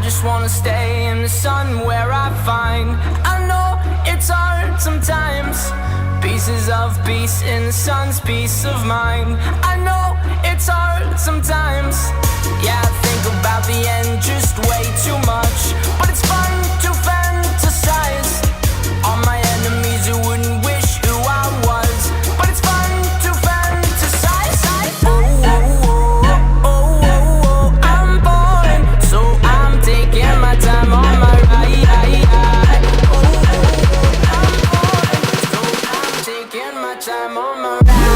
just wanna stay in the sun where I find. I know it's hard sometimes. Pieces of peace in the sun's peace of mind. I know it's hard sometimes. Yeah, I think about the end just way too much, but it's fun to fantasize on my enemies who wouldn't wish who I was. But it's fun to fantasize. Oh, oh, oh, oh, oh, oh. I'm falling, so I'm taking my time on my ride. Oh, oh, oh, I'm falling, so I'm taking my time on my ride.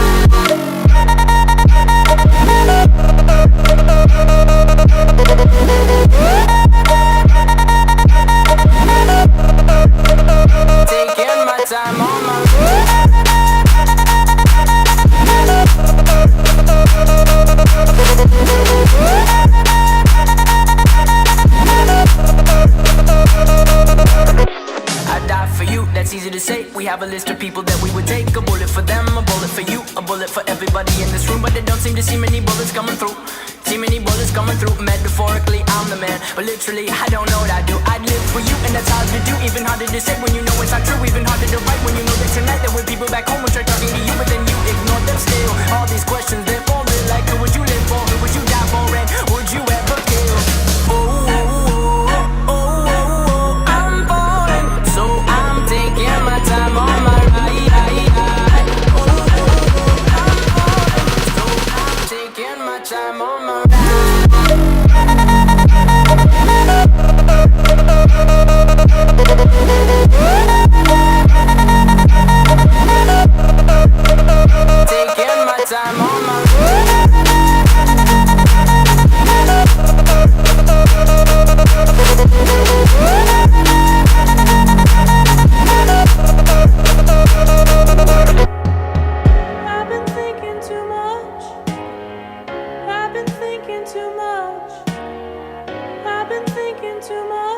Taking my time on my I die for you, that's easy to say. We have a list of people that we would take. A bullet for them, a bullet for you, a bullet for everybody in this room. But they don't seem to see many bullets coming through. See many bullets coming through. Metaphorically, I'm the man, but literally, I don't know what I do. I'd live for you, and that's hard to do. Even harder to say when you know it's not true. Even harder to write when you know that tonight there were people back home who tried talking to you, but then you ignored them still. All these questions, they're falling like, who would you live for? Who would you die for? And would you ever kill? Oh, oh, oh, oh, oh, oh. I'm falling, so I'm taking my time on my ride. Oh, oh, oh, I'm falling, so I'm taking my time on my ride. Taking my time on my I've been thinking too much. I've been thinking too much. I've been thinking too much.